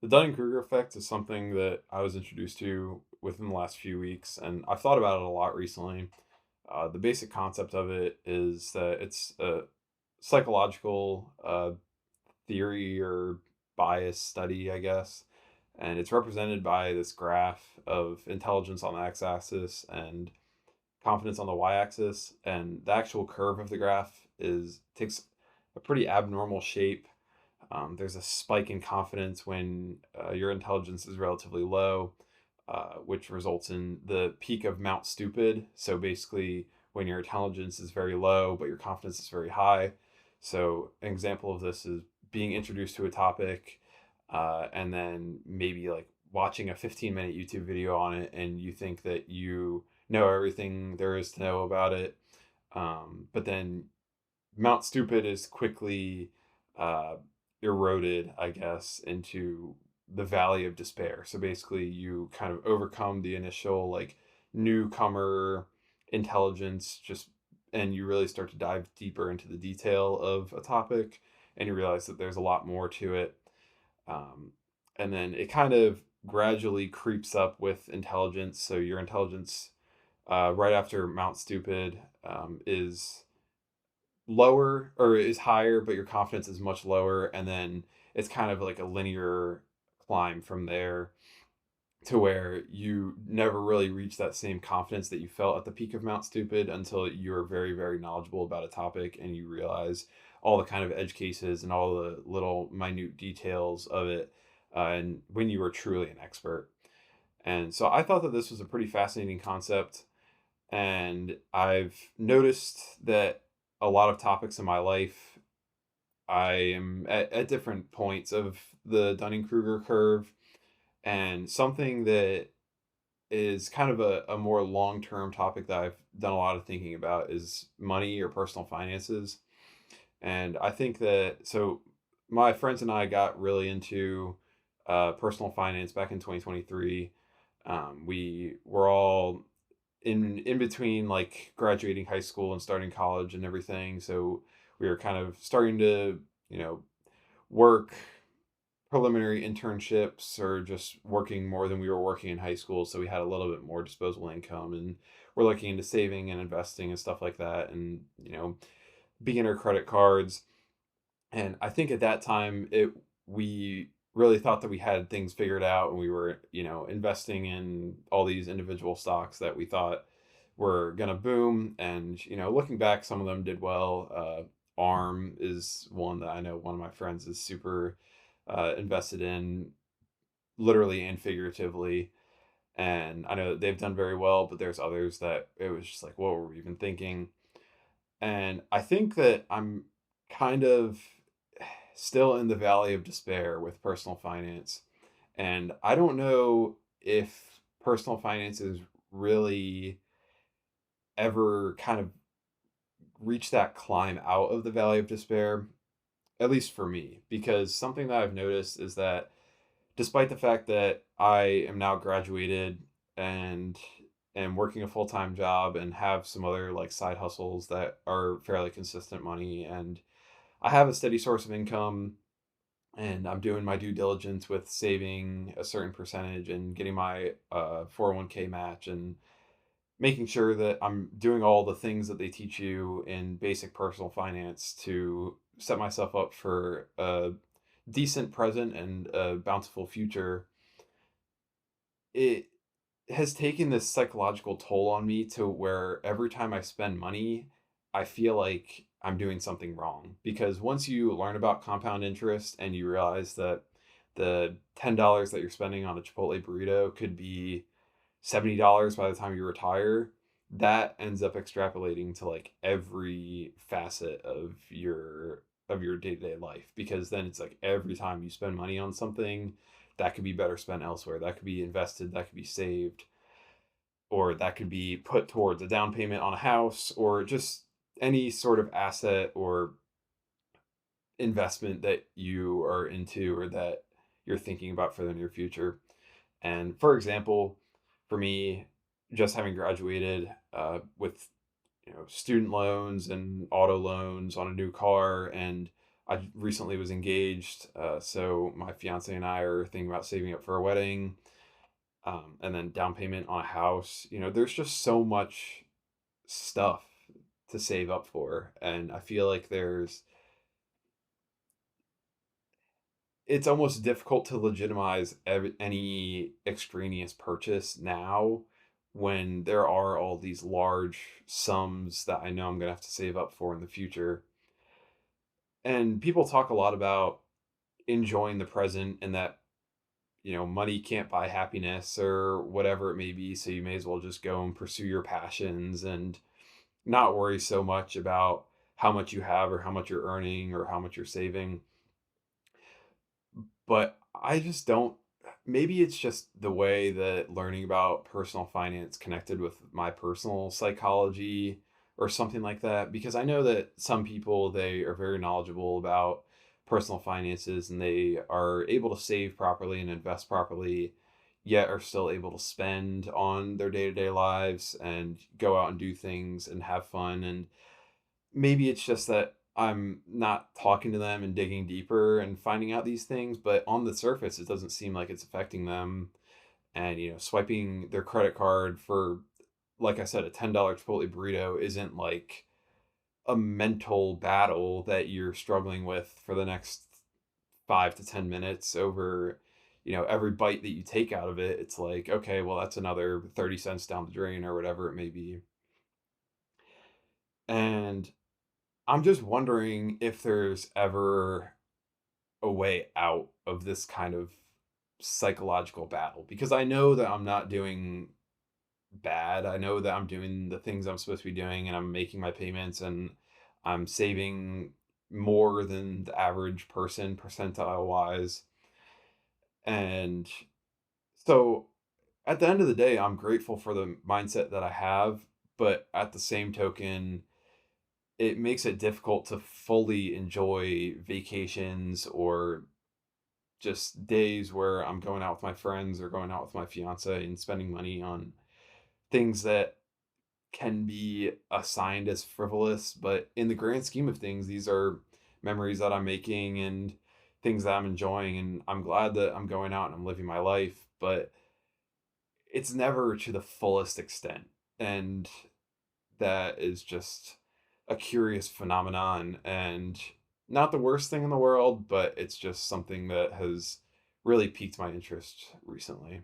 The Dunning-Kruger effect is something that I was introduced to within the last few weeks, and I've thought about it a lot recently. The basic concept of it is that it's a psychological theory or bias study, I guess, and it's represented by this graph of intelligence on the x-axis and confidence on the y-axis, and the actual curve of the graph is takes a pretty abnormal shape. There's a spike in confidence when your intelligence is relatively low, which results in the peak of Mount Stupid. So basically, when your intelligence is very low, but your confidence is very high. So, an example of this is being introduced to a topic and then maybe like watching a 15-minute YouTube video on it, and you think that you know everything there is to know about it. But then Mount Stupid is quickly uh, eroded, I guess, into the Valley of Despair. So basically, you kind of overcome the initial like newcomer intelligence, just and you really start to dive deeper into the detail of a topic, and you realize that there's a lot more to it. Um, and then it kind of gradually creeps up with intelligence. So your intelligence right after Mount Stupid is lower or is higher, but your confidence is much lower. And then it's kind of like a linear climb from there to where you never really reach that same confidence that you felt at the peak of Mount Stupid until you're very, very knowledgeable about a topic and you realize all the kind of edge cases and all the little minute details of it. And when you were truly an expert. And so I thought that this was a pretty fascinating concept, and I've noticed that a lot of topics in my life, I am at different points of the Dunning-Kruger curve, and something that is kind of a more long-term topic that I've done a lot of thinking about is money or personal finances. And I think that so my friends and I got really into personal finance back in 2023. We were all in between like graduating high school and starting college and everything. So we were kind of starting to, you know, work preliminary internships or just working more than we were working in high school. So we had a little bit more disposable income, and we're looking into saving and investing and stuff like that. And, beginner credit cards. And I think at that time we really thought that we had things figured out, and we were, investing in all these individual stocks that we thought were gonna boom. And, looking back, some of them did well. ARM is one that I know one of my friends is super invested in, literally and figuratively. And I know that they've done very well, but there's others that it was just like, what were we even thinking? And I think that I'm kind of still in the valley of despair with personal finance. And I don't know if personal finance is really ever kind of reach that climb out of the valley of despair, at least for me, because something that I've noticed is that despite the fact that I am now graduated and am working a full-time job and have some other like side hustles that are fairly consistent money, and I have a steady source of income, and I'm doing my due diligence with saving a certain percentage and getting my 401k match and making sure that I'm doing all the things that they teach you in basic personal finance to set myself up for a decent present and a bountiful future. It has taken this psychological toll on me to where every time I spend money, I feel like I'm doing something wrong. Because once you learn about compound interest and you realize that the $10 that you're spending on a Chipotle burrito could be $70 by the time you retire, that ends up extrapolating to like every facet of your day-to-day life, because then it's like every time you spend money on something that could be better spent elsewhere, that could be invested, that could be saved, or that could be put towards a down payment on a house, or just any sort of asset or investment that you are into or that you're thinking about for the near future. And for example, for me, just having graduated with student loans and auto loans on a new car, and I recently was engaged, so my fiance and I are thinking about saving up for a wedding, and then down payment on a house. There's just so much stuff to save up for, and I feel like it's almost difficult to legitimize any extraneous purchase now when there are all these large sums that I know I'm going to have to save up for in the future. And people talk a lot about enjoying the present and that, money can't buy happiness or whatever it may be. So you may as well just go and pursue your passions and not worry so much about how much you have or how much you're earning or how much you're saving. But I just don't. Maybe it's just the way that learning about personal finance connected with my personal psychology or something like that, because I know that some people, they are very knowledgeable about personal finances and they are able to save properly and invest properly, yet are still able to spend on their day-to-day lives and go out and do things and have fun. And maybe it's just that I'm not talking to them and digging deeper and finding out these things, but on the surface, it doesn't seem like it's affecting them. And, swiping their credit card for, like I said, a $10 Chipotle burrito isn't like a mental battle that you're struggling with for the next 5 to 10 minutes over, every bite that you take out of it. It's like, okay, well, that's another 30 cents down the drain or whatever it may be. And I'm just wondering if there's ever a way out of this kind of psychological battle, because I know that I'm not doing bad. I know that I'm doing the things I'm supposed to be doing and I'm making my payments and I'm saving more than the average person percentile wise. And so at the end of the day, I'm grateful for the mindset that I have, but at the same token, it makes it difficult to fully enjoy vacations or just days where I'm going out with my friends or going out with my fiance and spending money on things that can be assigned as frivolous, but in the grand scheme of things, these are memories that I'm making and things that I'm enjoying. And I'm glad that I'm going out and I'm living my life, but it's never to the fullest extent. And that is just a curious phenomenon and not the worst thing in the world, but it's just something that has really piqued my interest recently.